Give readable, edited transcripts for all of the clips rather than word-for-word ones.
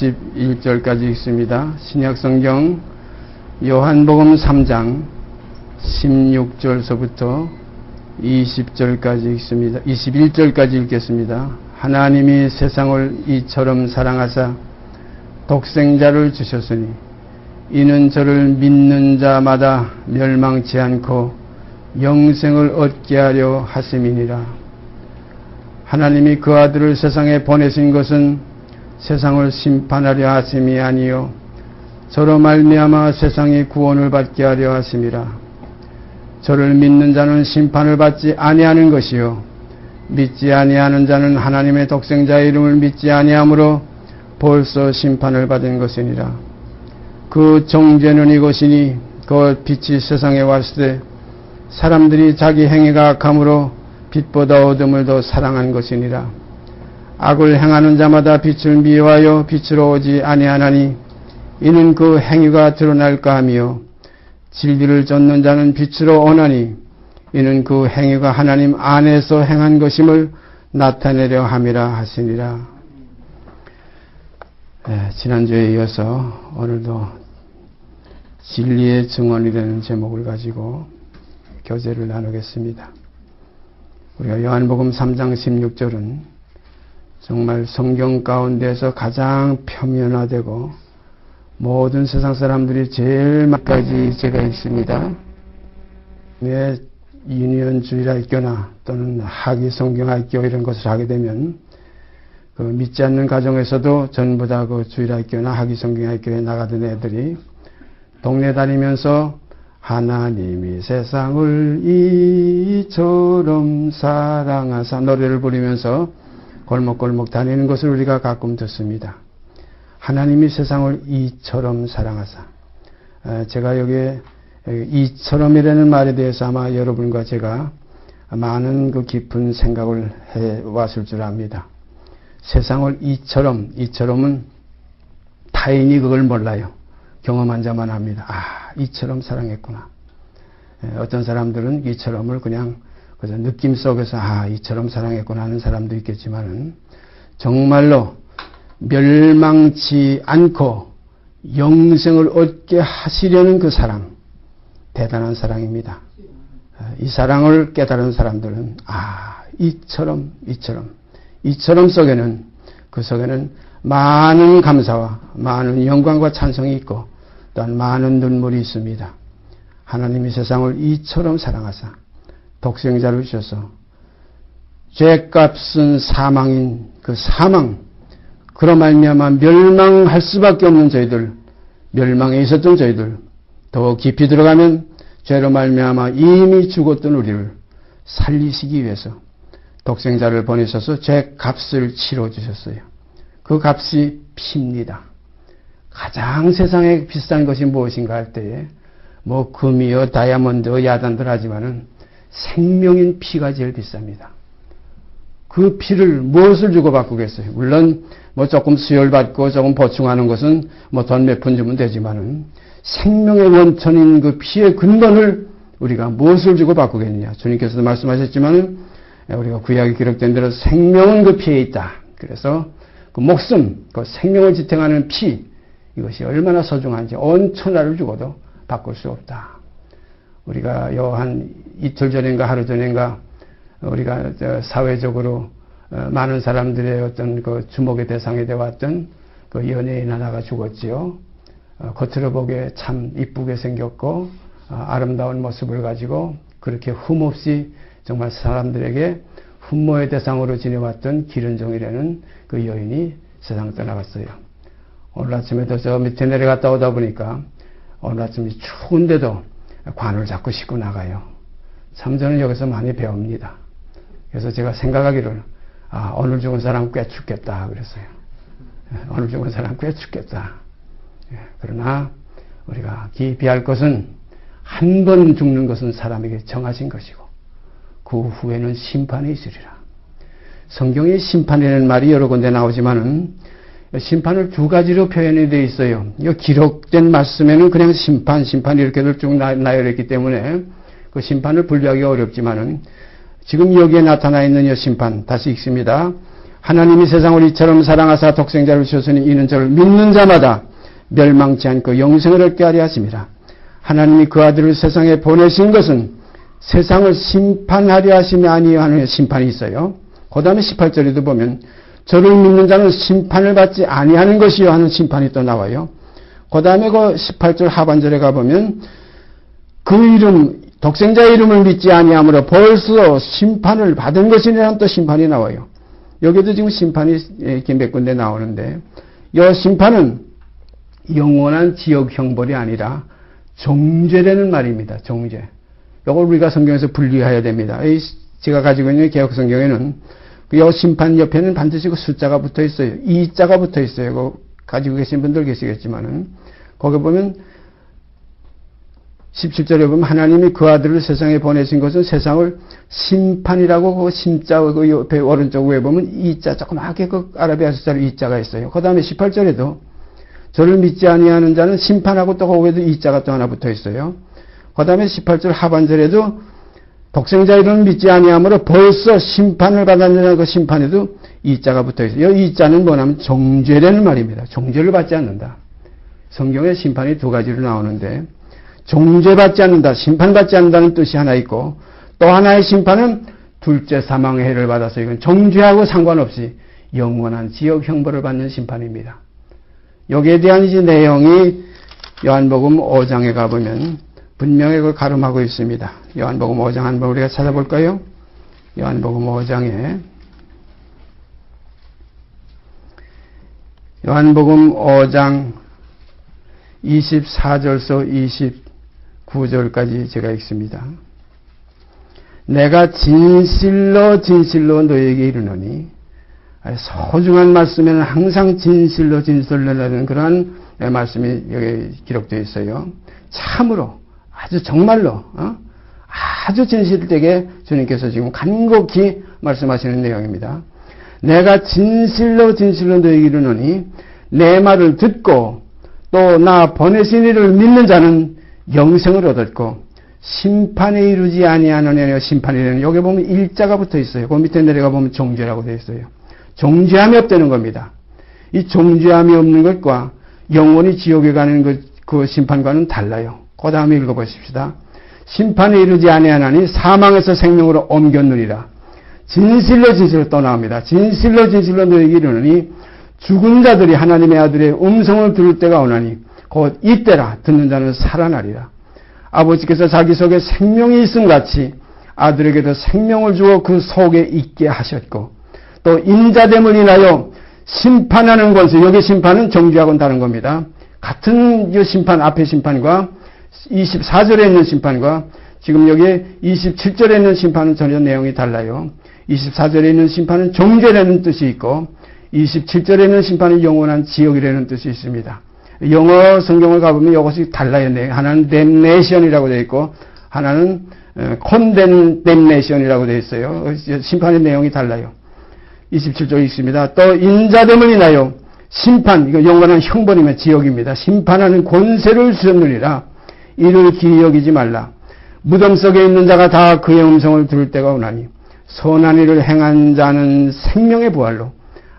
31절까지 읽습니다. 신약성경 요한복음 3장 16절서부터 20절까지 읽습니다. 21절까지 읽겠습니다. 하나님이 세상을 이처럼 사랑하사 독생자를 주셨으니 이는 저를 믿는 자마다 멸망치 않고 영생을 얻게 하려 하심이니라. 하나님이 그 아들을 세상에 보내신 것은 세상을 심판하려 하심이 아니요 저로 말미암아 세상이 구원을 받게 하려 하심이라. 저를 믿는 자는 심판을 받지 아니하는 것이요 믿지 아니하는 자는 하나님의 독생자의 이름을 믿지 아니하므로 벌써 심판을 받은 것이니라. 그 정죄는 이것이니 그 빛이 세상에 왔을 때 사람들이 자기 행위가 악함으로 빛보다 어둠을 더 사랑한 것이니라. 악을 행하는 자마다 빛을 미워하여 빛으로 오지 아니하나니 이는 그 행위가 드러날까 하며 진리를 좇는 자는 빛으로 오나니 이는 그 행위가 하나님 안에서 행한 것임을 나타내려 함이라 하시니라. 지난주에 이어서 오늘도 진리의 증언이 되는 제목을 가지고 교제를 나누겠습니다. 우리가 요한복음 3장 16절은 정말 성경 가운데서 가장 표면화되고 모든 세상 사람들이 제일 많이까지 제가 읽습니다. 왜 유니온 주일학교나 또는 학위 성경학교 이런 것을 하게 되면 그 믿지 않는 가정에서도 전부 다 그 주일학교나 학위 성경학교에 나가던 애들이 동네 다니면서 하나님이 세상을 이처럼 사랑하사 노래를 부르면서 골목골목 다니는 것을 우리가 가끔 듣습니다. 하나님이 세상을 이처럼 사랑하사. 제가 여기에 이처럼이라는 말에 대해서 아마 여러분과 제가 많은 그 깊은 생각을 해왔을 줄 압니다. 세상을 이처럼은 타인이 그걸 몰라요. 경험한 자만 합니다. 이처럼 사랑했구나. 어떤 사람들은 이처럼을 그냥 그저 느낌 속에서 이처럼 사랑했구나 하는 사람도 있겠지만은 정말로 멸망치 않고 영생을 얻게 하시려는 그 사랑, 대단한 사랑입니다. 이 사랑을 깨달은 사람들은 이처럼 속에는 그 속에는 많은 감사와 많은 영광과 찬송이 있고 또한 많은 눈물이 있습니다. 하나님이 세상을 이처럼 사랑하사 독생자를 주셔서 죄값은 사망인 그 사망, 그로 말미암아 멸망할 수밖에 없는 저희들, 멸망에 있었던 저희들, 더 깊이 들어가면 죄로 말미암아 이미 죽었던 우리를 살리시기 위해서 독생자를 보내셔서 죄값을 치러주셨어요. 그 값이 피입니다. 가장 세상에 비싼 것이 무엇인가 할 때에 뭐 금이요 다이아몬드 야단들 하지만은 생명인 피가 제일 비쌉니다. 그 피를 무엇을 주고 바꾸겠어요? 물론 뭐 조금 수혈받고 조금 보충하는 것은 뭐 돈 몇 푼 주면 되지만은 생명의 원천인 그 피의 근본을 우리가 무엇을 주고 바꾸겠느냐? 주님께서도 말씀하셨지만은 우리가 구약에 기록된 대로 생명은 그 피에 있다. 그래서 그 목숨, 그 생명을 지탱하는 피, 이것이 얼마나 소중한지 온 천하를 주고도 바꿀 수 없다. 우리가 한 이틀 전인가 하루 전인가 우리가 사회적으로 많은 사람들의 어떤 그 주목의 대상이 되어왔던 그 연예인 하나가 죽었지요. 겉으로 보기에 참 이쁘게 생겼고 아름다운 모습을 가지고 그렇게 흠없이 정말 사람들에게 흠모의 대상으로 지내왔던 기른종이라는 그 여인이 세상 떠나갔어요. 오늘 아침에도 저 밑에 내려갔다 오다 보니까 오늘 아침에 추운데도 관을 자꾸 씻고 나가요. 참 저는 여기서 많이 배웁니다. 그래서 제가 생각하기를 오늘 죽은 사람 꽤 춥겠다 그랬어요. 오늘 죽은 사람 꽤 춥겠다. 그러나 우리가 기피할 것은 한 번 죽는 것은 사람에게 정하신 것이고 그 후에는 심판이 있으리라. 성경에 심판이라는 말이 여러 군데 나오지만은 심판을 두 가지로 표현이 되어 있어요. 이 기록된 말씀에는 그냥 심판 이렇게들 쭉 나열했기 때문에 그 심판을 분류하기 어렵지만은 지금 여기에 나타나 있는 이 심판, 다시 읽습니다. 하나님이 세상을 이처럼 사랑하사 독생자를 주셨으니 이는 저를 믿는 자마다 멸망치 않고 영생을 얻게 하려 하심이라. 하나님이 그 아들을 세상에 보내신 것은 세상을 심판하려 하심이 아니하는 심판이 있어요. 그 다음에 18절에도 보면 저를 믿는 자는 심판을 받지 아니하는 것이요 하는 심판이 또 나와요. 그 다음에 그 18절 하반절에 가보면 그 이름, 독생자의 이름을 믿지 아니하므로 벌써 심판을 받은 것이라는 또 심판이 나와요. 여기도 지금 심판이 이렇게 몇 군데 나오는데 이 심판은 영원한 지옥 형벌이 아니라 정죄라는 말입니다. 정죄. 이걸 우리가 성경에서 분리해야 됩니다. 제가 가지고 있는 개혁 성경에는 이 심판 옆에는 반드시 그 숫자가 붙어 있어요. 이자가 붙어 있어요. 가지고 계신 분들 계시겠지만은 거기 보면 17절에 보면 하나님이 그 아들을 세상에 보내신 것은 세상을 심판이라고 그 심자 그 옆에 오른쪽 위에 보면 이자 조그맣게 그 아라비아 숫자로 이자가 있어요. 그 다음에 18절에도 저를 믿지 아니하는 자는 심판하고 또 그 위에도 이자가 또 하나 붙어 있어요. 그 다음에 18절 하반절에도 독생자 이름을 믿지 아니하므로 벌써 심판을 받았느냐는 그 심판에도 이자가 붙어 있어요. 이 이자는 뭐냐면 정죄라는 말입니다. 정죄를 받지 않는다. 성경에 심판이 두 가지로 나오는데 정죄받지 않는다, 심판받지 않는다는 뜻이 하나 있고 또 하나의 심판은 둘째 사망의 해를 받아서 이건 정죄하고 상관없이 영원한 지옥 형벌을 받는 심판입니다. 여기에 대한 이제 내용이 요한복음 5장에 가보면 분명히 그걸 가름하고 있습니다. 요한복음 5장 한번 우리가 찾아볼까요? 요한복음 5장에 요한복음 5장 24절서 29절까지 제가 읽습니다. 내가 진실로 진실로 너에게 이르노니 소중한 말씀에는 항상 진실로 진실로라는 그러한 말씀이 여기 기록되어 있어요. 참으로 아주 정말로 아주 진실되게 주님께서 지금 간곡히 말씀하시는 내용입니다. 내가 진실로 진실로 너에게 이르노니 내 말을 듣고 또 나 보내신 이를 믿는 자는 영생을 얻었고 심판에 이르지 아니하느냐 심판이라는 여기 보면 일자가 붙어 있어요. 그 밑에 내려가 보면 정죄라고 되어 있어요. 정죄함이 없다는 겁니다. 이 정죄함이 없는 것과 영원히 지옥에 가는 그 심판과는 달라요. 그 다음에 읽어보십시다. 심판에 이르지 아니하나니 사망에서 생명으로 옮겼느니라. 진실로 진실로 또 나옵니다. 진실로 진실로 너에게 이르노니 죽은 자들이 하나님의 아들의 음성을 들을 때가 오나니 곧 이때라 듣는 자는 살아나리라. 아버지께서 자기 속에 생명이 있음 같이 아들에게도 생명을 주어 그 속에 있게 하셨고 또 인자됨을 인하여 심판하는 권세, 여기 심판은 정죄하고는 다른 겁니다. 같은 이 심판, 앞의 심판과 24절에 있는 심판과 지금 여기 27절에 있는 심판은 전혀 내용이 달라요. 24절에 있는 심판은 정죄라는 뜻이 있고 27절에 있는 심판은 영원한 지옥이라는 뜻이 있습니다. 영어 성경을 가보면 이것이 달라요. 하나는 damnation이라고 되어 있고 하나는 condemnation이라고 되어 있어요. 심판의 내용이 달라요. 27절 있습니다. 또 인자됨을 인하여 심판, 이거 영원한 형벌이면 지옥입니다. 심판하는 권세를 주셨느니라. 이를 기이 여기지 말라. 무덤 속에 있는 자가 다 그의 음성을 들을 때가 오나니 선한 일을 행한 자는 생명의 부활로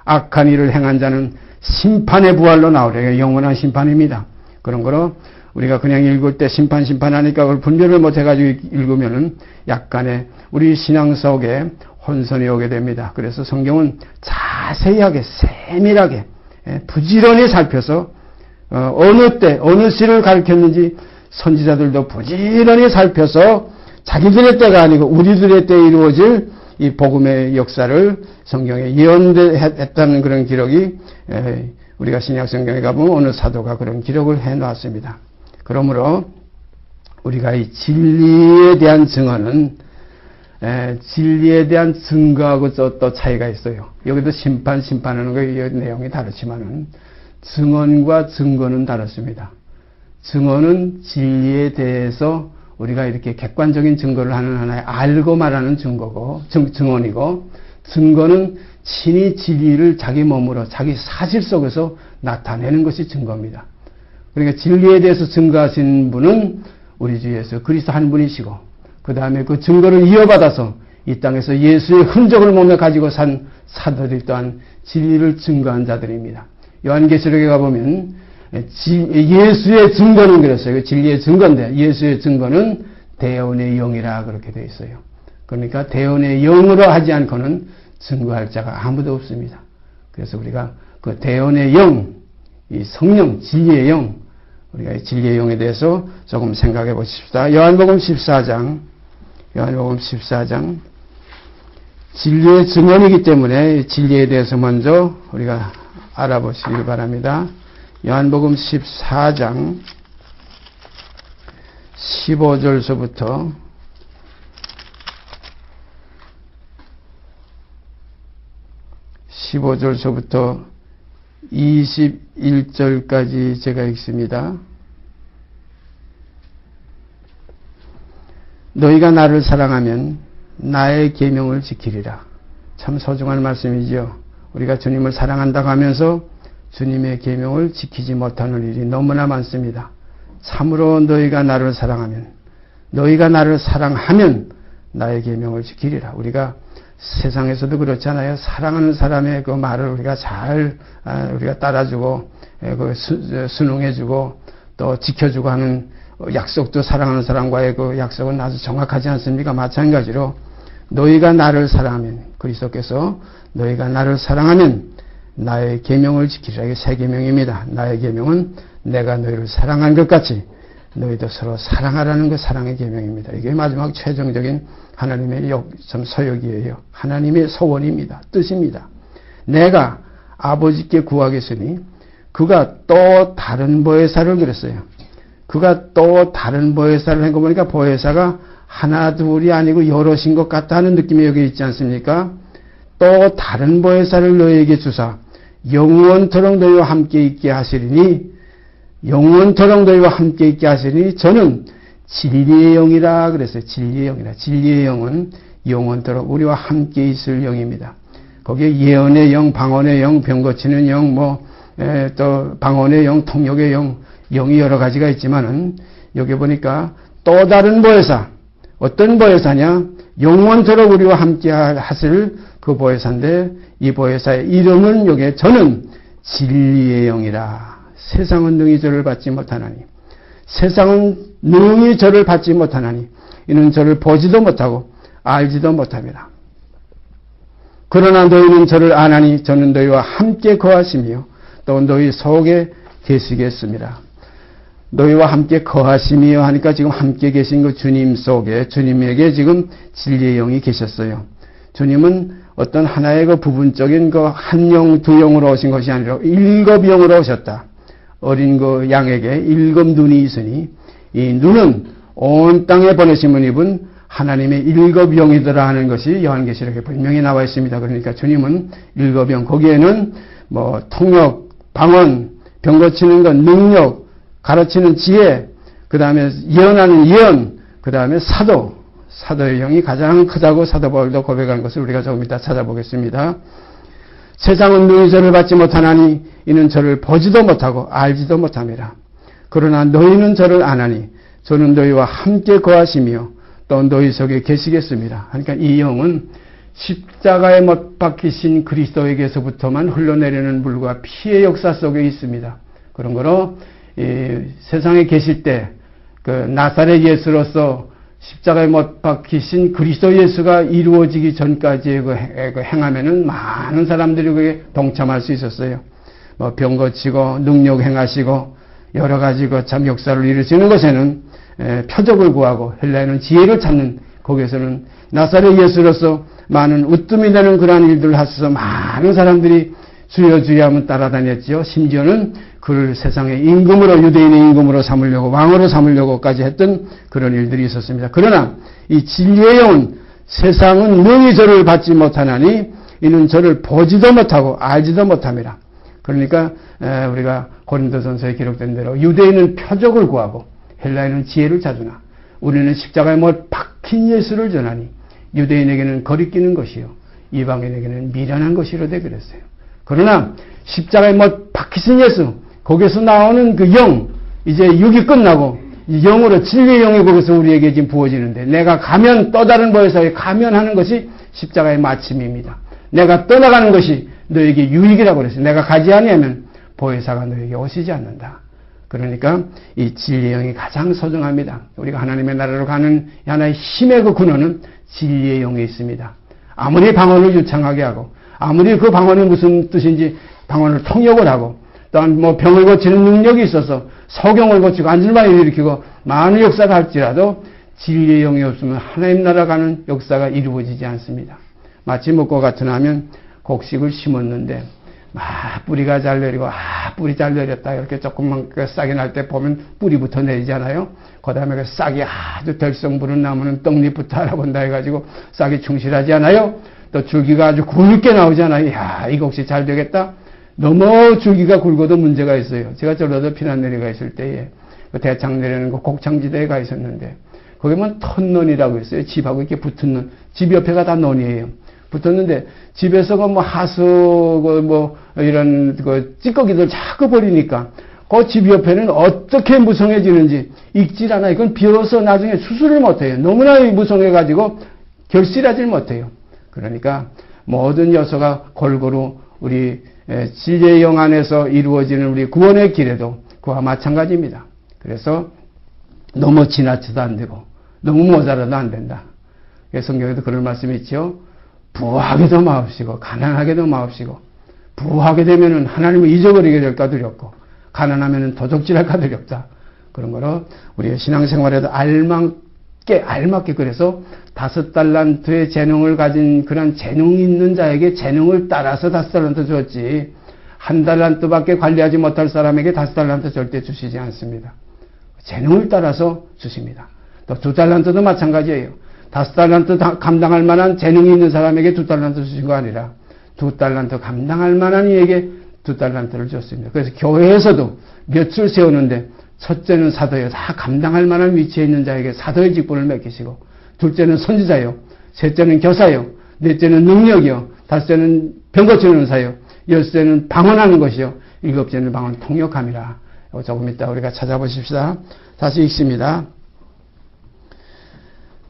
악한 일을 행한 자는 심판의 부활로 나오래요. 영원한 심판입니다. 그런 거로 우리가 그냥 읽을 때 심판하니까 그걸 분별을 못해가지고 읽으면은 약간의 우리 신앙 속에 혼선이 오게 됩니다. 그래서 성경은 자세하게 세밀하게 부지런히 살펴서 어느 때 어느 시를 가르쳤는지 선지자들도 부지런히 살펴서 자기들의 때가 아니고 우리들의 때에 이루어질 이 복음의 역사를 성경에 예언했다는 그런 기록이 우리가 신약 성경에 가보면 어느 사도가 그런 기록을 해놨습니다. 그러므로 우리가 이 진리에 대한 증언은 진리에 대한 증거하고 또 차이가 있어요. 여기도 심판하는 거 내용이 다르지만은 증언과 증거는 다릅니다. 증언은 진리에 대해서 우리가 이렇게 객관적인 증거를 하는 하나의 알고 말하는 증거고 증언이고 증거는 친히 진리를 자기 몸으로 자기 사실 속에서 나타내는 것이 증거입니다. 그러니까 진리에 대해서 증거하신 분은 우리 주 예수 그리스도 한 분이시고 그 다음에 그 증거를 이어받아서 이 땅에서 예수의 흔적을 몸에 가지고 산 사도들 또한 진리를 증거한 자들입니다. 요한계시록에 가보면 예수의 증거는 그랬어요. 진리의 증거인데 예수의 증거는 대언의 영이라 그렇게 되어 있어요. 그러니까 대언의 영으로 하지 않고는 증거할 자가 아무도 없습니다. 그래서 우리가 그 대언의 영, 이 성령, 진리의 영, 우리가 진리의 영에 대해서 조금 생각해 보십시다. 요한복음 14장, 진리의 증언이기 때문에 진리에 대해서 먼저 우리가 알아보시기 바랍니다. 요한복음 14장 15절서부터 21절까지 제가 읽습니다. 너희가 나를 사랑하면 나의 계명을 지키리라. 참 소중한 말씀이지요. 우리가 주님을 사랑한다고 하면서 주님의 계명을 지키지 못하는 일이 너무나 많습니다. 참으로 너희가 나를 사랑하면 나의 계명을 지키리라. 우리가 세상에서도 그렇잖아요. 사랑하는 사람의 그 말을 우리가 우리가 따라주고 순응해주고 또 지켜주고 하는 약속도 사랑하는 사람과의 그 약속은 아주 정확하지 않습니까? 마찬가지로 너희가 나를 사랑하면, 그리스도께서 너희가 나를 사랑하면 나의 계명을 지키리라. 이게 새 계명입니다. 나의 계명은 내가 너희를 사랑한 것 같이 너희도 서로 사랑하라는 그 사랑의 계명입니다. 이게 마지막 최종적인 하나님의 서역이에요. 하나님의 소원입니다. 뜻입니다. 내가 아버지께 구하겠으니 그가 또 다른 보혜사를 그랬어요. 그가 또 다른 보혜사를 한 거 보니까 보혜사가 하나 둘이 아니고 여럿인 것 같다 하는 느낌이 여기 있지 않습니까? 또 다른 보혜사를 너희에게 주사 영원토록 너희와 함께 있게 하시리니 저는 진리의 영이라 그랬어요. 진리의 영이라. 진리의 영은 영원토록 우리와 함께 있을 영입니다. 거기에 예언의 영, 방언의 영, 병 고치는 영, 또 방언의 영, 통역의 영, 영이 여러 가지가 있지만은 여기 보니까 또 다른 보혜사, 어떤 보혜사냐? 영원토록 우리와 함께 하실 그 보혜사인데 이 보혜사의 이름은 여기에 저는 진리의 영이라. 세상은 능히 저를 받지 못하나니, 이는 저를 보지도 못하고 알지도 못합니다. 그러나 너희는 저를 아나니 저는 너희와 함께 거하시며 또 너희 속에 계시겠습니다. 너희와 함께 거하시며 하니까 지금 함께 계신 그 주님 속에, 주님에게 지금 진리의 영이 계셨어요. 주님은 어떤 하나의 그 부분적인 그 한 영, 두 영으로 오신 것이 아니라 일곱 영으로 오셨다. 어린 그 양에게 일곱 눈이 있으니 이 눈은 온 땅에 보내심을 입은 하나님의 일곱 영이더라 하는 것이 요한계시록에 분명히 나와 있습니다. 그러니까 주님은 일곱 영, 거기에는 통역, 방언, 병 고치는 것, 능력, 가르치는 지혜, 그 다음에 예언하는 예언, 그 다음에 사도의 영이 가장 크다고 사도 바울도 고백한 것을 우리가 조금 이따 찾아보겠습니다. 세상은 능히 저를 받지 못하나니 이는 저를 보지도 못하고 알지도 못함이라. 그러나 너희는 저를 아나니 저는 너희와 함께 거하시며 또 너희 속에 계시겠습니다. 그러니까 이 영은 십자가에 못 박히신 그리스도에게서부터만 흘러내리는 물과 피의 역사 속에 있습니다. 그런 거로 세상에 계실 때 그 나사렛 예수로서 십자가에 못 박히신 그리스도 예수가 이루어지기 전까지의 그 행함에는 많은 사람들이 그에 동참할 수 있었어요. 병 고치고 능력 행하시고 여러 가지 참 역사를 이루시는 것에는 표적을 구하고 헬라에는 지혜를 찾는, 거기에서는 나사렛 예수로서 많은 으뜸이 되는 그러한 일들을 하셔서 많은 사람들이 주여 주여 하면 따라다녔지요. 심지어는 그를 세상의 임금으로, 유대인의 임금으로 삼으려고, 왕으로 삼으려고까지 했던 그런 일들이 있었습니다. 그러나 이 진리의 영은 세상은 능히 저를 받지 못하나니 이는 저를 보지도 못하고 알지도 못함이라. 그러니까 우리가 고린도전서에 기록된 대로 유대인은 표적을 구하고 헬라인은 지혜를 찾으나 우리는 십자가에 못 박힌 예수를 전하니 유대인에게는 거리끼는 것이요 이방인에게는 미련한 것이로되 그랬어요. 그러나 십자가에 못 박히신 예수, 거기에서 나오는 그 영, 이제 육이 끝나고 영으로 진리의 영이 거기서 우리에게 지금 부어지는데, 내가 가면 또 다른 보혜사에 가면하는 것이 십자가의 마침입니다. 내가 떠나가는 것이 너에게 유익이라고 그랬어요. 내가 가지 아니하면 보혜사가 너에게 오시지 않는다. 그러니까 이 진리의 영이 가장 소중합니다. 우리가 하나님의 나라로 가는 하나의 힘의 그 근원은 진리의 영에 있습니다. 아무리 방언을 유창하게 하고, 아무리 그 방언이 무슨 뜻인지 방언을 통역을 하고, 또한 뭐 병을 고치는 능력이 있어서 소경을 고치고 안질만을 일으키고 많은 역사를 할지라도 진리의 영이 없으면 하나님 나라 가는 역사가 이루어지지 않습니다. 마치 먹고 같은 하면 곡식을 심었는데 막 뿌리가 잘 내리고 뿌리 잘 내렸다 이렇게 조금만 싹이 날 때 보면 뿌리부터 내리잖아요. 그 다음에 그 싹이 아주 들성 부른 나무는 떡잎부터 알아본다 해가지고 싹이 충실하지 않아요. 또 줄기가 아주 굵게 나오잖아요. 이야, 이 곡식 잘 되겠다. 너무 줄기가 굵어도 문제가 있어요. 제가 전라도 피난내리가 있을 때에 그 대창 내리는 그 곡창지대에 가 있었는데 거기 보면 텄논이라고 있어요. 집하고 이렇게 붙은 논. 집 옆에가 다 논이에요. 붙었는데 집에서 그 뭐 하수 뭐 이런 그 찌꺼기들 자꾸 버리니까 그 집 옆에는 어떻게 무성해지는지 익질 않아. 이건 비어서 나중에 수술을 못해요. 너무나 무성해가지고 결실하지 못해요. 그러니까 모든 요소가 골고루 우리 진리의 영 안에서 이루어지는 우리 구원의 길에도 그와 마찬가지입니다. 그래서 너무 지나쳐도 안 되고 너무 모자라도 안 된다. 성경에도 그런 말씀이 있죠. 부하게도 마옵시고 가난하게도 마옵시고, 부하게 되면은 하나님을 잊어버리게 될까 두렵고 가난하면은 도적질할까 두렵다. 그런 거로 우리의 신앙생활에도 알맞게 그래서 5달란트의 재능을 가진 그런 재능 있는 자에게 재능을 따라서 5달란트 줬지 1달란트밖에 관리하지 못할 사람에게 5달란트 절대 주시지 않습니다. 재능을 따라서 주십니다. 또 2달란트도 마찬가지예요. 5달란트 감당할 만한 재능이 있는 사람에게 2달란트 주신 거 아니라 2달란트 감당할 만한 이에게 2달란트를 줬습니다. 그래서 교회에서도 몇을 세우는데 첫째는 사도요. 다 감당할 만한 위치에 있는 자에게 사도의 직분을 맡기시고, 둘째는 선지자요, 셋째는 교사요, 넷째는 능력이요, 다섯째는 병 고치는 은사요, 여섯째는 방언하는 것이요, 일곱째는 방언 통역함이라. 조금 이따 우리가 찾아보십시다. 다시 읽습니다.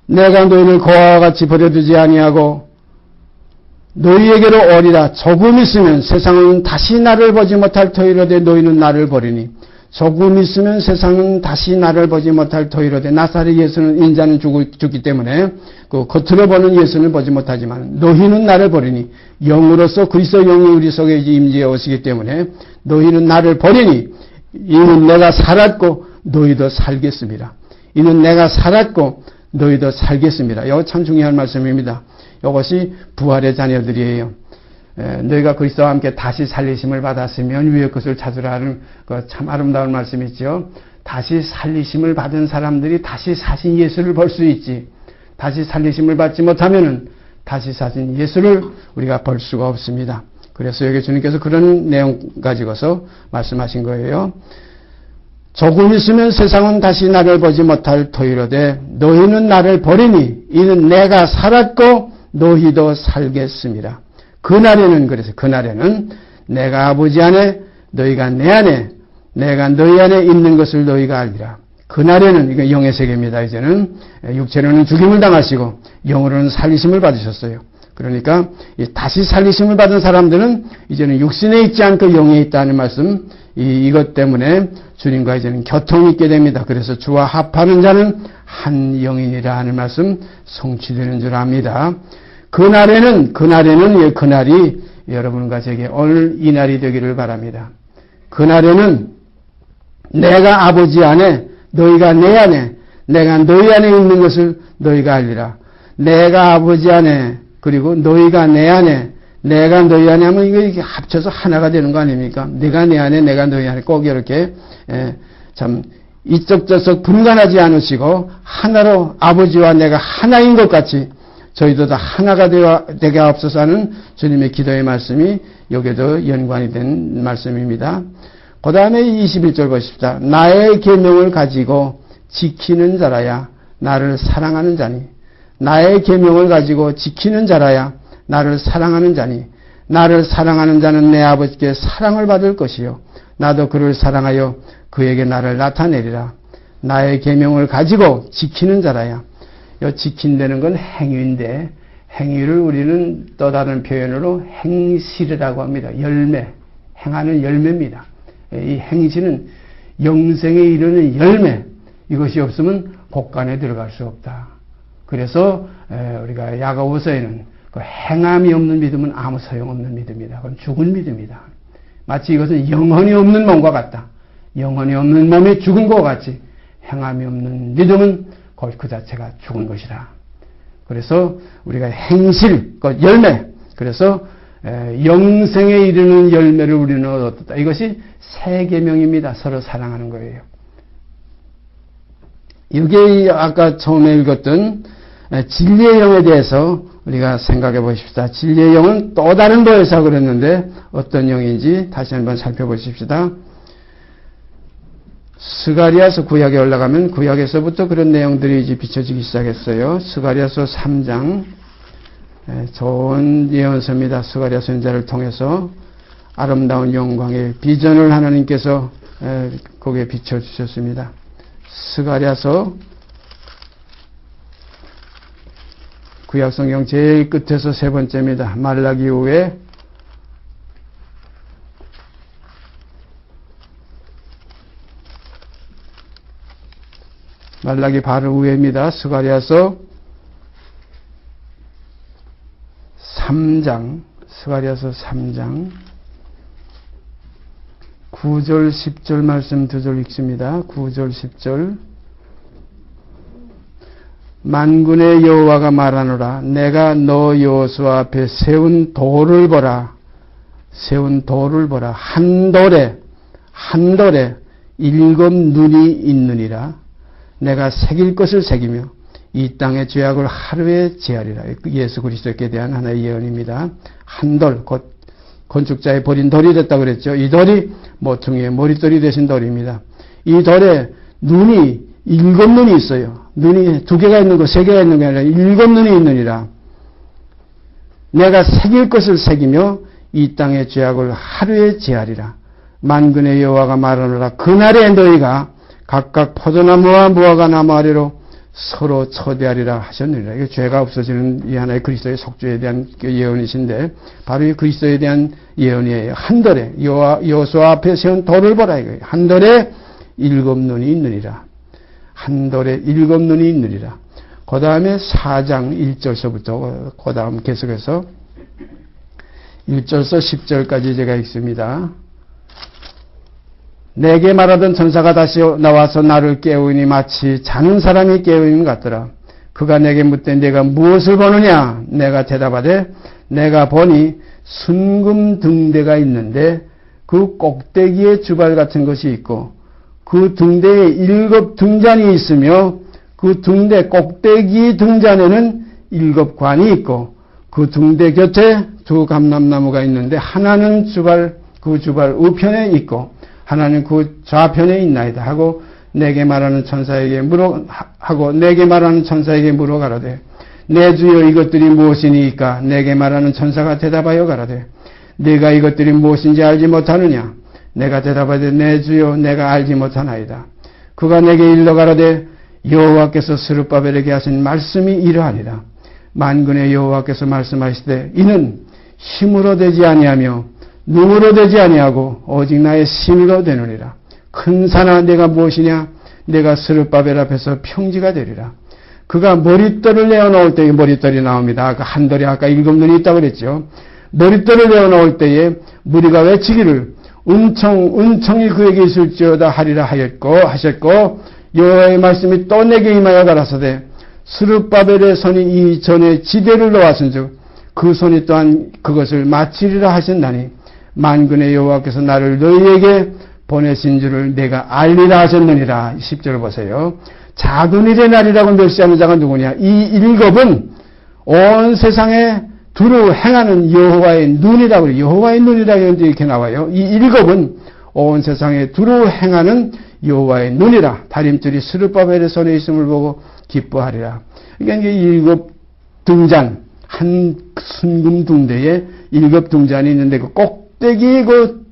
내가 너희를 고아와 같이 버려두지 아니하고 너희에게로 오리라. 조금 있으면 세상은 다시 나를 보지 못할 터이로되 너희는 나를 보리니, 조금 있으면 세상은 다시 나를 보지 못할 터이로되, 나사렛 예수는 인자는 죽기 때문에 그 겉으로 보는 예수는 보지 못하지만 너희는 나를 보리니, 영으로서 그리스도 영이 우리 속에 임재해 오시기 때문에 너희는 나를 보리니, 이는 내가 살았고 너희도 살겠습니다. 이는 내가 살았고 너희도 살겠습니다. 이거 참 중요한 말씀입니다. 이것이 부활의 자녀들이에요. 너희가 그리스도와 함께 다시 살리심을 받았으면 위의 것을 찾으라 하는 그 참 아름다운 말씀이죠. 다시 살리심을 받은 사람들이 다시 사신 예수를 볼 수 있지, 다시 살리심을 받지 못하면은 다시 사신 예수를 우리가 볼 수가 없습니다. 그래서 여기 주님께서 그런 내용 가지고서 말씀하신 거예요. 조금 있으면 세상은 다시 나를 보지 못할 터이로되 너희는 나를 보리니, 이는 내가 살았고 너희도 살겠습니다. 그날에는, 그래서 그날에는 내가 아버지 안에 너희가 내 안에, 내가 너희 안에 있는 것을 너희가 알리라. 그날에는, 이거 영의 세계입니다. 이제는 육체로는 죽임을 당하시고 영으로는 살리심을 받으셨어요. 그러니까 다시 살리심을 받은 사람들은 이제는 육신에 있지 않고 영에 있다는 말씀, 이것 때문에 주님과 이제는 교통이 있게 됩니다. 그래서 주와 합하는 자는 한 영이니라 하는 말씀 성취되는 줄 압니다. 그날이 여러분과 제게 오늘 이 날이 되기를 바랍니다. 그날에는 내가 아버지 안에, 너희가 내 안에, 내가 너희 안에 있는 것을 너희가 알리라. 내가 아버지 안에, 그리고 너희가 내 안에, 내가 너희 안에 하면 이게 합쳐서 하나가 되는 거 아닙니까? 내가 내 안에, 내가 너희 안에 꼭 이렇게 참 이쪽 저쪽 분간하지 않으시고 하나로 아버지와 내가 하나인 것 같이 저희도 다 하나가 되게 하옵소서 하는 주님의 기도의 말씀이 여기에도 연관이 된 말씀입니다. 그 다음에 21절 보십시다. 나의 계명을 가지고 지키는 자라야 나를 사랑하는 자니, 나의 계명을 가지고 지키는 자라야 나를 사랑하는 자니, 나를 사랑하는 자는 내 아버지께 사랑을 받을 것이요 나도 그를 사랑하여 그에게 나를 나타내리라. 나의 계명을 가지고 지키는 자라야. 이 지킨다는 건 행위인데 행위를 우리는 또 다른 표현으로 행실이라고 합니다. 열매, 행하는 열매입니다. 이 행실은 영생에 이르는 열매, 이것이 없으면 복간에 들어갈 수 없다. 그래서 우리가 야고보서에는 그 행함이 없는 믿음은 아무 소용없는 믿음이다. 그건 죽은 믿음이다. 마치 이것은 영혼이 없는 몸과 같다. 영혼이 없는 몸이 죽은 것과 같이 행함이 없는 믿음은 그 자체가 죽은 것이다. 그래서 우리가 행실, 그 열매, 그래서 영생에 이르는 열매를 우리는 얻었다. 이것이 새 계명입니다. 서로 사랑하는 거예요. 이게 아까 처음에 읽었던 진리의 영에 대해서 우리가 생각해 보십시다. 진리의 영은 또 다른 도에서 그랬는데 어떤 영인지 다시 한번 살펴보십시다. 스가랴서 구약에 올라가면 구약에서부터 그런 내용들이 이제 비춰지기 시작했어요. 스가랴서 3장 좋은 예언서입니다. 스가랴 선지자를 통해서 아름다운 영광의 비전을 하나님께서 거기에 비춰주셨습니다. 스가랴서 구약성경 제일 끝에서 세 번째입니다. 말라기 후에 말라기 바로 위에입니다. 스가랴서 3장, 스가랴서 3장 9절 10절 말씀 두 절 읽습니다. 9절 10절 만군의 여호와가 말하노라 내가 너 여호수아 앞에 세운 돌을 보라. 세운 돌을 보라. 한 돌에 7 눈이 있느니라. 내가 새길 것을 새기며 이 땅의 죄악을 하루에 제하리라. 예수 그리스도께 대한 하나의 예언입니다. 한 돌, 곧 건축자의 버린 돌이 됐다고 그랬죠. 이 돌이 모퉁이의 머릿돌이 되신 돌입니다. 이 돌에 눈이 7 눈이 있어요. 눈이 2개가 있는 거, 3개가 있는 게 아니라 7 눈이 있느니라. 내가 새길 것을 새기며 이 땅의 죄악을 하루에 제하리라. 만군의 여호와가 말하노라. 그날에 너희가 각각 포도나무와 무화과 나무 아래로 서로 초대하리라 하셨느니라. 이게 죄가 없어지는 이 하나의 그리스도의 속죄에 대한 예언이신데 바로 이 그리스도에 대한 예언이에요. 한 돌에 여호수아 앞에 세운 돌을 보라 이거예요. 한 돌에 7 눈이 있느니라. 한 돌에 7 눈이 있느니라. 그 다음에 4장 1절서부터 그 다음 계속해서 1절서 10절까지 제가 읽습니다. 내게 말하던 천사가 다시 나와서 나를 깨우니 마치 자는 사람이 깨우는 것 같더라. 그가 내게 묻되 내가 무엇을 보느냐? 내가 대답하되 내가 보니 순금 등대가 있는데 그 꼭대기에 주발 같은 것이 있고 그 등대에 7 등잔이 있으며 그 등대 꼭대기 등잔에는 7 관이 있고 그 등대 곁에 2 감람나무가 있는데 하나는 그 주발 우편에 있고 하나는 그 좌편에 있나이다 하고 내게 말하는 천사에게 물어 가라되 내 주여 이것들이 무엇이니까? 내게 말하는 천사가 대답하여 가라되 네가 이것들이 무엇인지 알지 못하느냐? 내가 대답하되 내 주여 내가 알지 못하나이다. 그가 내게 일러 가라되 여호와께서 스룹바벨에게 하신 말씀이 이러하니라. 만군의 여호와께서 말씀하시되 이는 힘으로 되지 아니하며 눈으로 되지 아니하고 오직 나의 심의로 되느니라. 큰 산아 내가 무엇이냐? 내가 스룹바벨 앞에서 평지가 되리라. 그가 머릿돌을 내어놓을 때에 머릿돌이 나옵니다. 아까 한 돌에 아까 7 눈이 있다고 그랬죠. 머릿돌을 내어놓을 때에 무리가 외치기를 은총이 그에게 있을지어다 하리라 하셨고 여호와의 말씀이 또 내게 임하여 가라사대 스룹바벨의 손이 이전에 지대를 놓았은즉 그 손이 또한 그것을 마치리라 하셨나니 만군의 여호와께서 나를 너희에게 보내신 줄을 내가 알리라 하셨느니라. 10절 보세요. 작은 일의 날이라고 멸시하는 자가 누구냐? 이 7은 온 세상에 두루 행하는 여호와의 눈이라고 해요. 여호와의 눈이라고 이렇게 나와요. 이 7은 온 세상에 두루 행하는 여호와의 눈이라. 다림줄이 스룹바벨의 손에 있음을 보고 기뻐하리라. 그러니까 이게 7 등잔, 한 순금 등대에 7 등잔이 있는데 그 꼭대기 그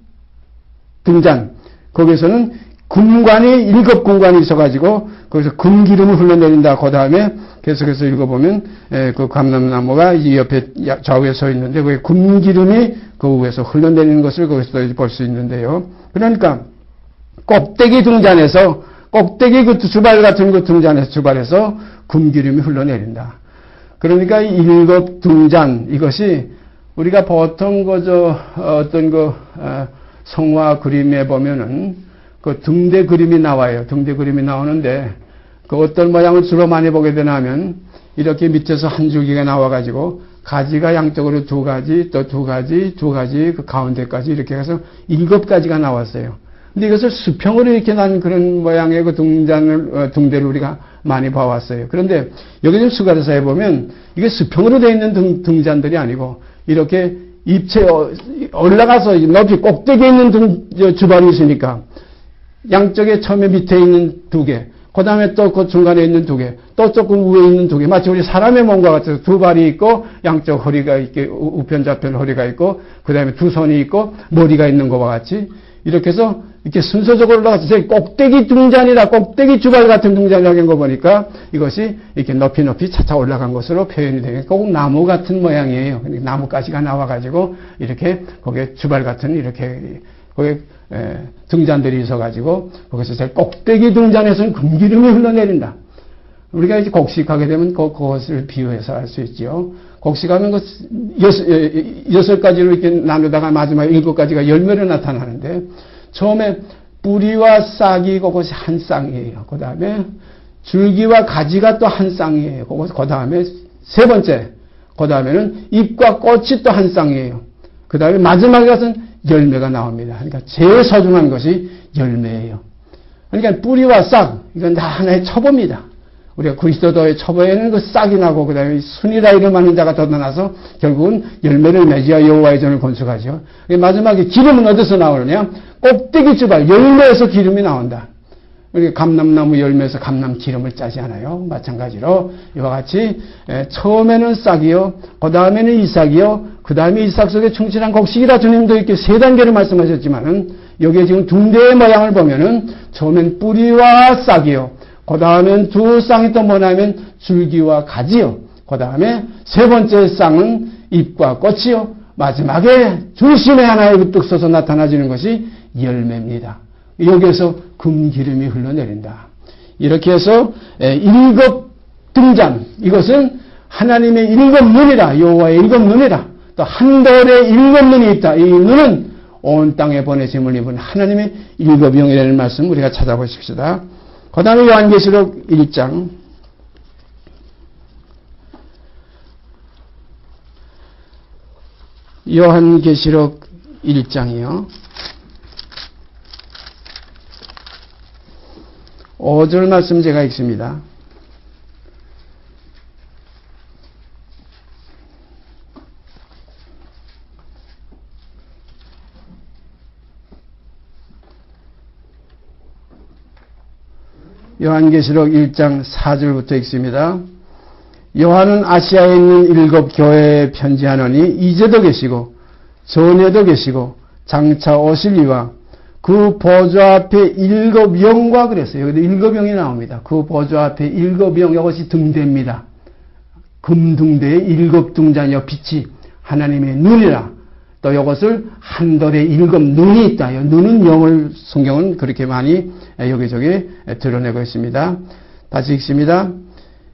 등잔, 거기서는 금관이 7금관이 있어가지고 거기서 금기름을 흘러내린다. 그 다음에 계속해서 읽어보면 그 감람나무가 이 옆에 좌우에 서 있는데 그 금기름이 그 위에서 흘러내리는 것을 거기서 볼 수 있는데요. 그러니까 꼭대기 등잔에서 꼭대기 그 주발 같은 그 등잔에서 주발에서 금기름이 흘러내린다. 그러니까 7 등잔 이것이 우리가 보통 어떤 성화 그림에 보면은 그 등대 그림이 나와요. 등대 그림이 나오는데 그 어떤 모양을 주로 많이 보게 되나 하면 이렇게 밑에서 한 줄기가 나와가지고 가지가 양쪽으로 2가지 또 2가지 2가지 그 가운데까지 이렇게 해서 7가지가 나왔어요. 근데 이것을 수평으로 이렇게 난 그런 모양의 그 등대를 우리가 많이 봐왔어요. 그런데 여기 좀 수가사에 보면 이게 수평으로 되어 있는 등잔들이 아니고 이렇게 입체 올라가서 높이 꼭대기에 있는 주발이 있으니까 양쪽에 처음에 밑에 있는 2개, 그 다음에 또 그 중간에 있는 2개, 또 조금 위에 있는 2개, 마치 우리 사람의 몸과 같아서 2발이 있고 양쪽 허리가 이렇게 우편좌편 허리가 있고 그 다음에 2 손이 있고 머리가 있는 것과 같이 이렇게 해서 이렇게 순서적으로 올라가서 꼭대기 등잔이라 꼭대기 주발 같은 등잔이라고 한 거 보니까 이것이 이렇게 높이 차차 올라간 것으로 표현이 되게 꼭 나무 같은 모양이에요. 나무가지가 나와가지고 이렇게 거기에 주발 같은 이렇게 거기에 등잔들이 있어가지고 거기서 제일 꼭대기 등잔에서는 금기름이 흘러내린다. 우리가 이제 곡식하게 되면 그것을 비유해서 알 수 있죠. 곡식하면 6가지로 이렇게 나누다가 마지막에 7가지가 열매로 나타나는데 처음에 뿌리와 싹이 그것이 한 쌍이에요. 그 다음에 줄기와 가지가 또 한 쌍이에요. 그 다음에 세 번째, 그 다음에는 잎과 꽃이 또 한 쌍이에요. 그 다음에 마지막에 가서는 열매가 나옵니다. 그러니까 제일 소중한 것이 열매예요. 그러니까 뿌리와 싹, 이건 다 하나의 첩보입니다. 우리가 그리스도의 첩보에는 그 싹이 나고 그 다음에 순이라 이름하는 자가 덧나서 결국은 열매를 맺어야 여호와의 전을 건축하죠. 마지막에 기름은 어디서 나오느냐? 꼭대기 주발 열매에서 기름이 나온다. 우리 감람나무 열매에서 감람 기름을 짜지 않아요. 마찬가지로 이와 같이 처음에는 싹이요, 그 다음에는 이삭이요, 그 다음에 이삭 속에 충실한 곡식이라 주님도 이렇게 3단계를 말씀하셨지만은 여기에 지금 등대의 모양을 보면은 처음엔 뿌리와 싹이요, 그 다음엔 2 쌍이 또 뭐냐면 줄기와 가지요, 그 다음에 3번째 쌍은 잎과 꽃이요, 마지막에 중심에 하나의 떡 서서 나타나지는 것이 열매입니다. 여기에서 금기름이 흘러내린다. 이렇게 해서 7 등잔, 이것은 하나님의 7 눈이라, 여호와의 7 눈이라, 또 한 돌에 7 눈이 있다. 이 눈은 온 땅에 보내심을 입은 하나님의 7 영이라는 말씀 우리가 찾아보십시다. 그 다음에 요한계시록 1장. 요한계시록 1장이요. 5절 말씀 제가 읽습니다. 요한계시록 1장 4절부터 읽습니다. 요한은 아시아에 있는 7 교회에 편지하노니 이제도 계시고 전에도 계시고 장차 오실 이와 그 보좌 앞에 7 영과 그랬어요. 여기도 7 영이 나옵니다. 그 보좌 앞에 7 영, 이것이 등대입니다. 금등대의 7 등잔이요, 빛이 하나님의 눈이라. 또 이것을 한 돌에 7 눈이 있다. 눈은 영을 성경은 그렇게 많이 여기저기 드러내고 있습니다. 다시 읽습니다.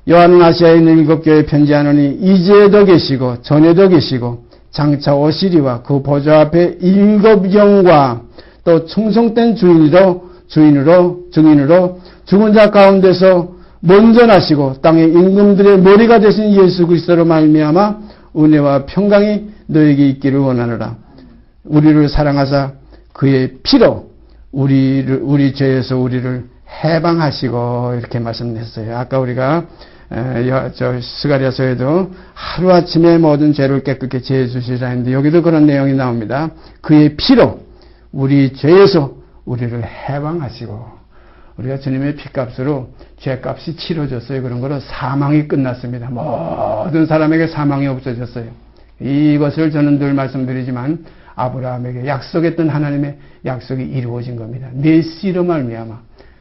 요한은 아시아에 있는 7 교회에 편지하노니 이제도 계시고 전에도 계시고 장차 오시리와 그 보좌 앞에 7 영과 또 충성된 증인으로 죽은 자 가운데서 먼저 나시고 땅의 임금들의 머리가 되신 예수 그리스도로 말미암아 은혜와 평강이 너에게 있기를 원하노라. 우리를 사랑하사 그의 피로 우리 죄에서 우리를 해방하시고 이렇게 말씀했어요. 아까 우리가 스가랴서에도 하루아침에 모든 죄를 깨끗게 제해 주시라 했는데 여기도 그런 내용이 나옵니다. 그의 피로 우리 죄에서 우리를 해방하시고, 우리가 주님의 피값으로 죄값이 치러졌어요. 그런 거로 사망이 끝났습니다. 모든 사람에게 사망이 없어졌어요. 이것을 저는 늘 말씀드리지만 아브라함에게 약속했던 하나님의 약속이 이루어진 겁니다. 내 씨로 말미암아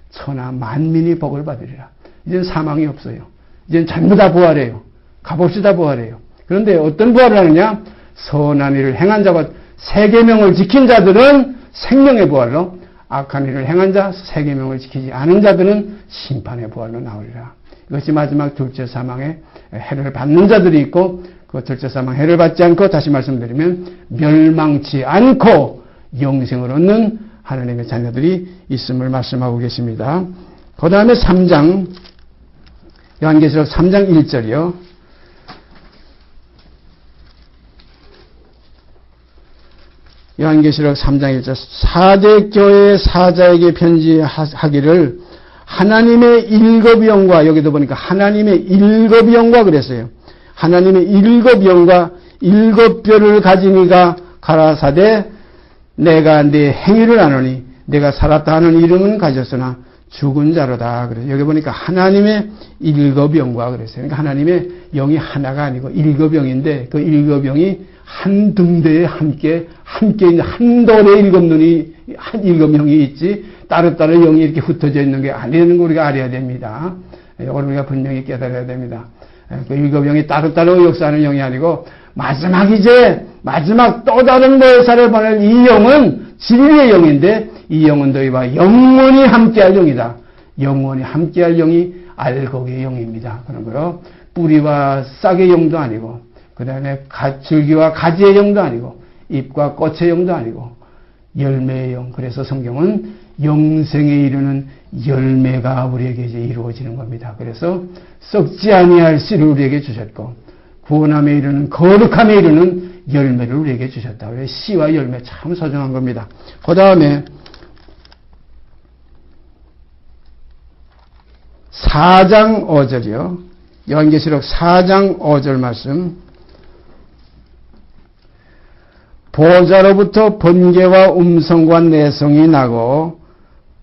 천하 만민이 복을 받으리라. 이제는 사망이 없어요. 이제는 전부 다 부활해요. 값없이 다 부활해요. 그런데 어떤 부활을 하느냐? 선한 일을 행한 자와 세계명을 지킨 자들은 생명의 부활로, 악한 일을 행한 자, 세계명을 지키지 않은 자들은 심판의 부활로 나오리라. 이것이 마지막 둘째 사망의 해를 받는 자들이 있고, 그 둘째 사망 해를 받지 않고, 다시 말씀드리면 멸망치 않고 영생을 얻는 하나님의 자녀들이 있음을 말씀하고 계십니다. 그 다음에 3장, 요한계시록 3장 1절이요. 요한계시록 3장 1절, 사대 교회 사자에게 편지하기를 하나님의 일곱 영과, 여기도 보니까 하나님의 일곱 영과 그랬어요. 하나님의 일곱 영과 일곱 뼈를 가진 이가 가라사대 내가 네 행위를 아노니 내가 살았다 하는 이름은 가졌으나 죽은 자로다. 그래서 여기 보니까 하나님의 일곱 영과 그랬어요. 그러니까 하나님의 영이 하나가 아니고 일곱 영인데, 그 일곱 영이 한 등대에 함께 있는 한 돌에 일곱 눈이, 한 일곱 영이 있지, 따로따로 영이 이렇게 흩어져 있는 게 아니라는 걸 우리가 알아야 됩니다. 이걸 우리가 분명히 깨달아야 됩니다. 그 일곱 영이 따로따로 역사하는 영이 아니고, 마지막 또 다른 모사를 보낼 이 영은 진리의 영인데, 이 영은 너희와 영원히 함께할 영이다. 영원히 함께할 영이 알곡의 영입니다. 그런 거로 뿌리와 싹의 영도 아니고, 그 다음에 줄기와 가지의 영도 아니고, 잎과 꽃의 영도 아니고, 열매의 영. 그래서 성경은 영생에 이르는 열매가 우리에게 이제 이루어지는 겁니다. 그래서 썩지 아니할 씨를 우리에게 주셨고, 구원함에 이르는, 거룩함에 이르는 열매를 우리에게 주셨다. 그래서 씨와 열매 참 소중한 겁니다. 그 다음에 4장 5절이요. 요한계시록 4장 5절 말씀. 보좌로부터 번개와 음성과 내성이 나고,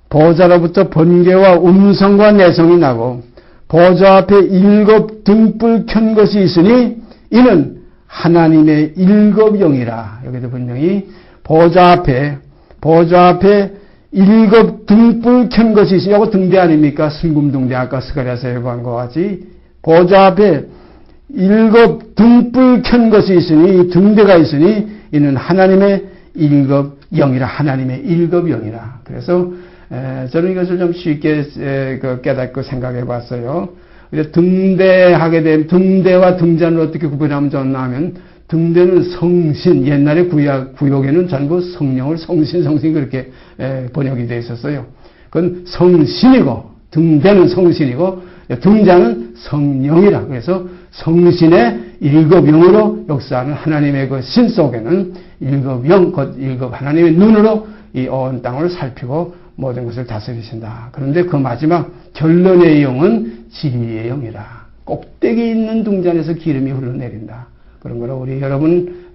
보좌로부터 번개와 음성과 내성이 나고, 보좌 앞에 일곱 등불 켠 것이 있으니 이는 하나님의 일곱 영이라. 여기도 분명히 보좌 앞에 일곱 등불 켠 것이 있으니, 이거 등대 아닙니까? 순금등대, 아까 스가랴서 예고한 것 같이 보좌 앞에 일곱 등불 켠 것이 있으니, 이 등대가 있으니 이는 하나님의 일곱 영이라. 하나님의 일곱 영이라. 그래서 저는 이것을 좀 쉽게 깨닫고 생각해 봤어요. 등대하게 되면, 등대와 등잔을 어떻게 구분하면 좋나 하면, 등대는 성신, 옛날에 구역에는 전부 성령을 성신 그렇게 번역이 되어 있었어요. 그건 성신이고, 등대는 성신이고, 등잔은 성령이라. 그래서 성신의 일곱 영으로 역사하는 하나님의 그 신 속에는 일곱 영, 곧 일곱 하나님의 눈으로 이 온 땅을 살피고 모든 것을 다스리신다. 그런데 그 마지막 결론의 영은 진리의 영이라. 꼭대기 있는 등잔에서 기름이 흘러내린다. 그런 거로 우리 여러분,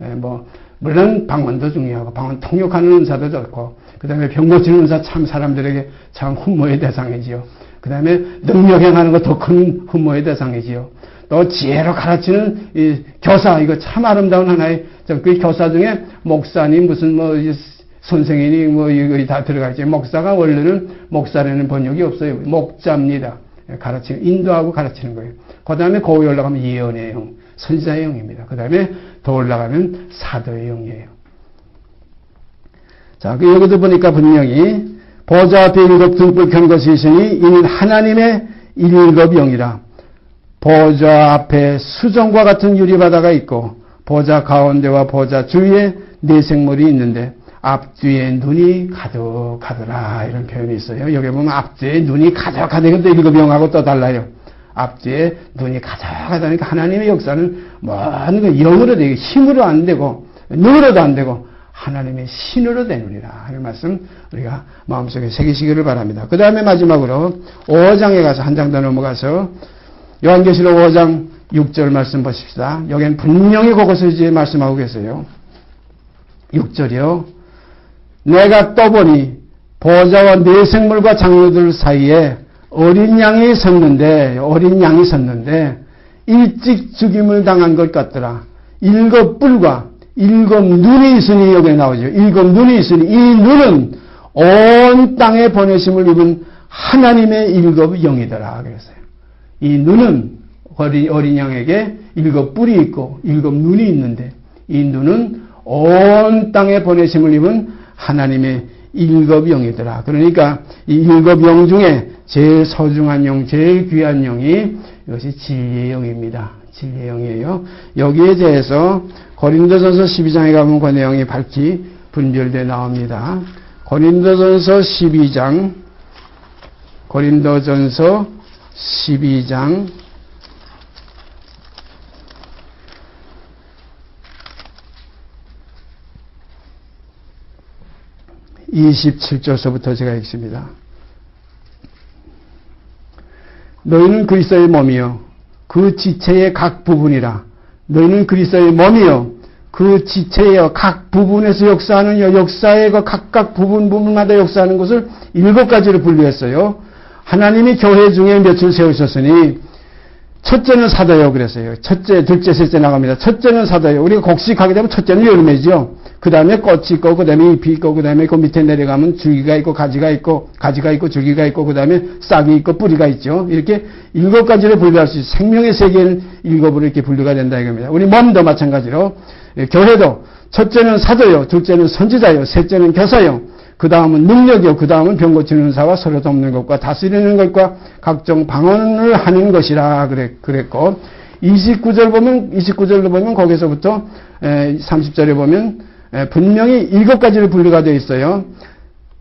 물론 방언도 중요하고, 방언 통역하는 은사도 좋고, 그 다음에 병 고치는 은사 참 사람들에게 참 흠모의 대상이지요. 그 다음에 능력 행하는 거 더 큰 흠모의 대상이지요. 또 지혜로 가르치는 이 교사, 이거 참 아름다운 하나의, 그 교사 중에 목사님, 무슨 선생이니 이거 다 들어가 있지. 목사가 원래는 목사라는 번역이 없어요. 목자입니다. 가르치는, 인도하고 가르치는 거예요. 그 다음에 거기 올라가면 예언의 영, 선지자의 영입니다. 그 다음에 더 올라가면 사도의 영이에요. 자, 여기도 보니까 분명히 보좌 앞에 일곱 등불 켠 것이 있으니 이는 하나님의 일곱 영이라. 보좌 앞에 수정과 같은 유리바다가 있고, 보좌 가운데와 보좌 주위에 네 생물이 있는데 앞뒤에 눈이 가득하더라. 이런 표현이 있어요. 여기 보면 앞뒤에 눈이 가득하다는 것도 일곱 영하고 또 달라요. 앞뒤에 눈이 가득하다니까 하나님의 역사는 뭔가 영으로 되고, 힘으로 안 되고, 눈으로도 안 되고, 하나님의 신으로 되느니라 하는 말씀 우리가 마음속에 새기시기를 바랍니다. 그 다음에 마지막으로 5장에 가서 한 장 더 넘어가서 요한계시록 5장 6절 말씀 보십시다. 여기는 분명히 그것을 이제 말씀하고 계세요. 6절이요. 내가 떠보니 보좌와 네 생물과 장로들 사이에 어린 양이 섰는데 일찍 죽임을 당한 것 같더라. 일곱 뿔과 일곱 눈이 있으니 여기에 나오죠. 일곱 눈이 있으니 이 눈은 온 땅에 보내심을 입은 하나님의 일곱 영이더라 그랬어요. 이 눈은 어린 양에게 일곱 뿔이 있고 일곱 눈이 있는데 이 눈은 온 땅에 보내심을 입은 하나님의 일곱 영이더라. 그러니까 이 일곱 영 중에 제일 소중한 영, 제일 귀한 영이 이것이 진리의 영입니다. 진리의 영이에요. 여기에 대해서 고린도전서 12장에 가면 그 내용이 밝히 분별되어 나옵니다. 고린도전서 12장 27절서부터 제가 읽습니다. 너희는 그리스도의 몸이요 그 지체의 각 부분이라. 너희는 그리스도의 몸이요 그 지체의 각 부분에서 역사하는 역사의 그 각각 부분마다 역사하는 것을 7가지로 분류했어요. 하나님이 교회 중에 몇을 세우셨으니 첫째는 사도요 그랬어요. 첫째, 둘째, 셋째 나갑니다. 첫째는 사도요. 우리가 곡식하게 되면 첫째는 열매죠. 그 다음에 꽃이 있고, 그 다음에 잎이 있고, 그 다음에 그 밑에 내려가면 줄기가 있고, 가지가 있고, 줄기가 있고, 그 다음에 싹이 있고, 뿌리가 있죠. 이렇게 7가지로 분류할 수 있어요. 생명의 세계는 7으로 이렇게 분류가 된다 이겁니다. 우리 몸도 마찬가지로, 교회도 첫째는 사도요, 둘째는 선지자요, 셋째는 교사요, 그 다음은 능력이요, 그 다음은 병 고치는 사와 서로 돕는 것과 다스리는 것과 각종 방언을 하는 것이라 그랬고, 29절로 보면 거기서부터 30절에 보면 분명히 7가지로 분류가 되어 있어요.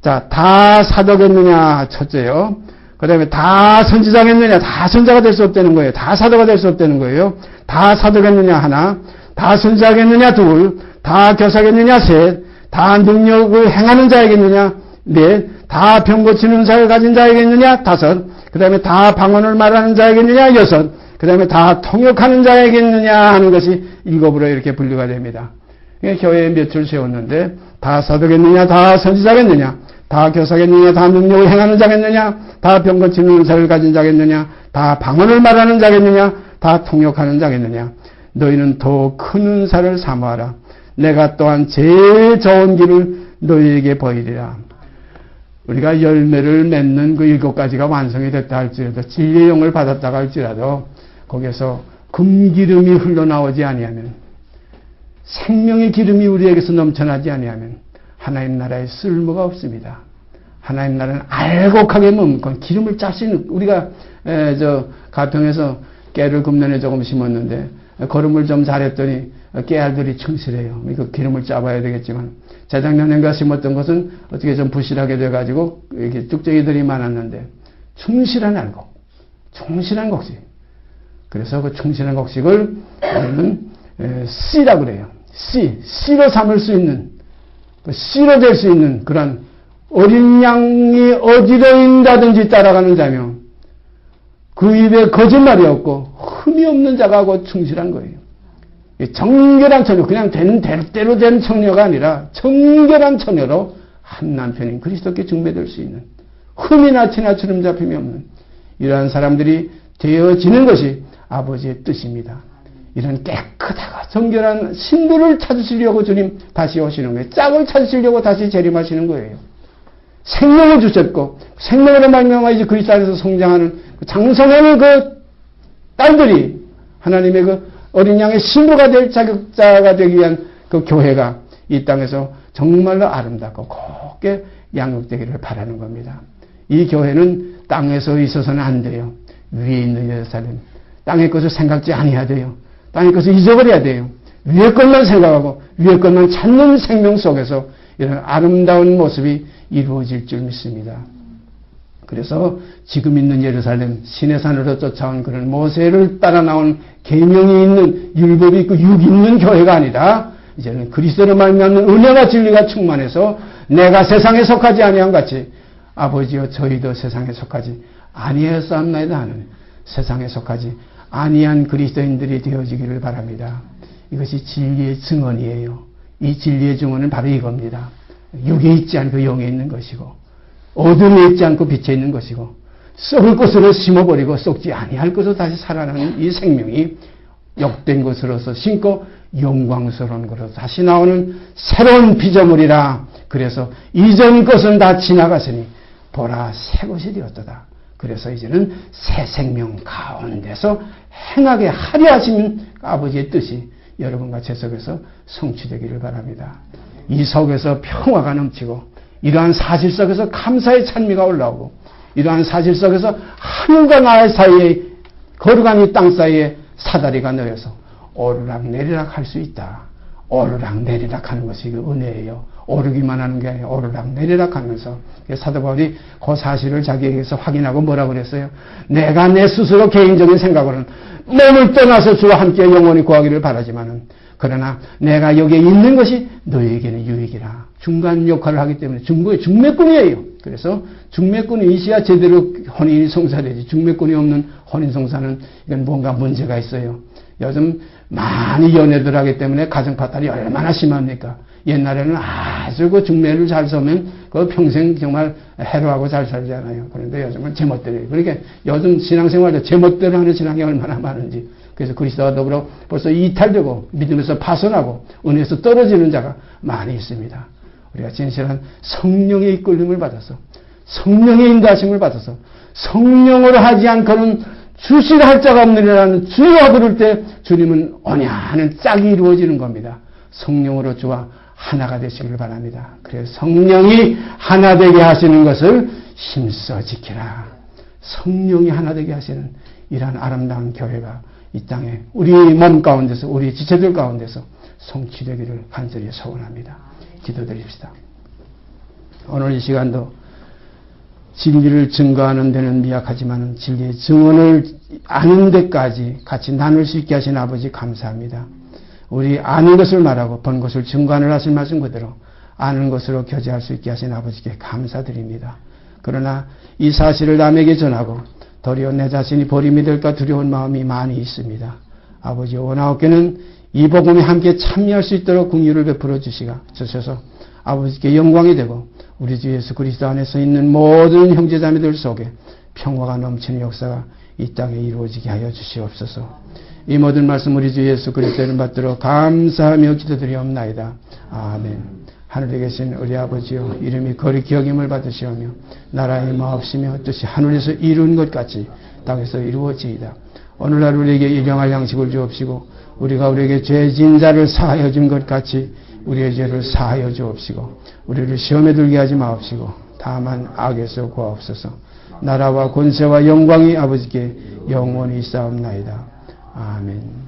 자, 다 사도겠느냐, 첫째요. 그 다음에 다 선지자겠느냐, 다 선자가 될 수 없다는 거예요. 다 사도가 될 수 없다는 거예요. 다 사도겠느냐, 하나. 다 선지자겠느냐, 둘. 다 교사겠느냐, 셋. 다 능력을 행하는 자이겠느냐, 넷. 다 병 고치는 사를 가진 자이겠느냐, 다섯. 그 다음에 다 방언을 말하는 자이겠느냐, 여섯. 그 다음에 다 통역하는 자이겠느냐 하는 것이 7으로 이렇게 분류가 됩니다. 교회에 몇을 세웠는데 다 사도겠느냐, 다 선지자겠느냐, 다 교사겠느냐, 다 능력을 행하는 자겠느냐, 다 병 고치는 사를 가진 자겠느냐, 다 방언을 말하는 자겠느냐, 다 통역하는 자겠느냐. 너희는 더 큰 은사를 사모하라. 내가 또한 제일 좋은 길을 너희에게 보이리라. 우리가 열매를 맺는 그 7가지가 완성이 됐다 할지라도, 진리의 영을 받았다고 할지라도 거기에서 금기름이 흘러나오지 아니하면, 생명의 기름이 우리에게서 넘쳐나지 아니하면 하나님 나라에 쓸모가 없습니다. 하나님 나라는 알곡하게 머금고 기름을 짤 수 있는, 우리가 가평에서 깨를 금년에 조금 심었는데 거름을 좀 잘했더니 깨알들이 충실해요. 그 기름을 짜봐야 되겠지만, 재작년인가 심었던 것은 어떻게 좀 부실하게 돼가지고 이렇게 뚝정이들이 많았는데, 충실한 알곡, 충실한 곡식. 그래서 그 충실한 곡식을 우리는 씨라고 그래요. 씨로 삼을 수 있는, 씨로 될 수 있는 그런 어린 양이 어디로 인다든지 따라가는 자며, 그 입에 거짓말이 없고 흠이 없는 자가 곧 충실한 거예요. 정결한 처녀, 그냥 되는 대로 된 처녀가 아니라 정결한 처녀로 한 남편인 그리스도께 중매될 수 있는, 흠이나 티나 주름 잡힘이 없는 이러한 사람들이 되어지는 것이 아버지의 뜻입니다. 이런 깨끗하고 정결한 신부를 찾으시려고 주님 다시 오시는 거예요. 짝을 찾으시려고 다시 재림하시는 거예요. 생명을 주셨고, 생명으로 말미암아 이제 그리스도 안에서 성장하는 장성하는 그 딸들이 하나님의 그 어린 양의 신부가 될 자격자가 되기 위한 그 교회가 이 땅에서 정말로 아름답고 곱게 양육되기를 바라는 겁니다. 이 교회는 땅에서 있어서는 안 돼요. 위에 있는 예루살렘, 땅의 것을 생각지 아니해야 돼요. 땅의 것을 잊어버려야 돼요. 위의 것만 생각하고 위의 것만 찾는 생명 속에서 이런 아름다운 모습이 이루어질 줄 믿습니다. 그래서 지금 있는 예루살렘, 시내산으로 쫓아온 그런 모세를 따라 나온 계명이 있는, 율법이 있고 육이 있는 교회가 아니라 이제는 그리스도로 말미암는 은혜와 진리가 충만해서 내가 세상에 속하지 아니한 같이 아버지여 저희도 세상에 속하지 아니하였사옵나이다 하는, 세상에 속하지 아니한 그리스도인들이 되어지기를 바랍니다. 이것이 진리의 증언이에요. 이 진리의 증언은 바로 이겁니다. 육에 있지 않고 영에 있는 것이고, 어둠에 있지 않고 빛에 있는 것이고, 썩을 것으로 심어버리고 썩지 아니할 것으로 다시 살아나는 이 생명이 욕된 것으로서 신고 영광스러운 것으로 다시 나오는 새로운 피조물이라. 그래서 이전 것은 다 지나갔으니 보라 새 것이 되었도다. 그래서 이제는 새 생명 가운데서 행하게 하려 하신 아버지의 뜻이 여러분과 제 속에서 성취되기를 바랍니다. 이 속에서 평화가 넘치고 이러한 사실 속에서 감사의 찬미가 올라오고 이러한 사실 속에서 하늘과 나의 사이에 거룩한 이 땅 사이에 사다리가 놓여서 오르락내리락 할 수 있다. 오르락내리락 하는 것이 그 은혜예요. 오르기만 하는 게 아니라 오르락내리락 하면서 사도 바울이 그 사실을 자기에게서 확인하고 뭐라고 그랬어요? 내가 내 스스로 개인적인 생각으로는 몸을 떠나서 주와 함께 영원히 구하기를 바라지만은 그러나 내가 여기에 있는 것이 너희에게는 유익이라. 중간 역할을 하기 때문에 중매꾼이에요. 그래서 중매꾼이 있어야 제대로 혼인이 성사되지. 중매꾼이 없는 혼인 성사는 이건 뭔가 문제가 있어요. 요즘 많이 연애들 하기 때문에 가정 파탈이 얼마나 심합니까? 옛날에는 아주 그 중매를 잘 서면 그 평생 정말 해로하고 잘 살잖아요. 그런데 요즘은 제멋대로. 그러니까 요즘 신앙생활도 제멋대로 하는 신앙이 얼마나 많은지. 그래서 그리스도와 더불어 벌써 이탈되고 믿음에서 파손하고 은혜에서 떨어지는 자가 많이 있습니다. 우리가 진실한 성령의 이끌림을 받아서 성령의 인도하심을 받아서 성령으로 하지 않고는 주시라 할 자가 없느니라는 주여 부를 때 주님은 오냐 하는 짝이 이루어지는 겁니다. 성령으로 주와 하나가 되시기를 바랍니다. 그래서 성령이 하나 되게 하시는 것을 힘써 지키라. 성령이 하나 되게 하시는 이러한 아름다운 교회가 이 땅에 우리 몸 가운데서 우리 지체들 가운데서 성취되기를 간절히 소원합니다. 기도드립시다. 오늘 이 시간도 진리를 증거하는 데는 미약하지만 진리의 증언을 아는 데까지 같이 나눌 수 있게 하신 아버지 감사합니다. 우리 아는 것을 말하고 본 것을 증거하는 하신 말씀 그대로 아는 것으로 교제할 수 있게 하신 아버지께 감사드립니다. 그러나 이 사실을 남에게 전하고 도리어 내 자신이 버림이 될까 두려운 마음이 많이 있습니다. 아버지 원하옵게는 이 복음에 함께 참여할 수 있도록 긍휼을 베풀어 주셔서 아버지께 영광이 되고 우리 주 예수 그리스도 안에서 있는 모든 형제자매들 속에 평화가 넘치는 역사가 이 땅에 이루어지게 하여 주시옵소서. 이 모든 말씀 우리 주 예수 그리스도를 받들어 감사하며 기도드리옵나이다. 아멘. 하늘에 계신 우리 아버지여, 이름이 거룩히 여김을 받으시오며 나라의 마옵시며 뜻이 하늘에서 이룬 것 같이 땅에서 이루어지이다. 오늘날 우리에게 일용할 양식을 주옵시고 우리가 우리에게 죄진 자를 사하여 준 것 같이 우리의 죄를 사하여 주옵시고 우리를 시험에 들게 하지 마옵시고 다만 악에서 구하옵소서. 나라와 권세와 영광이 아버지께 영원히 있사옵나이다. 아멘.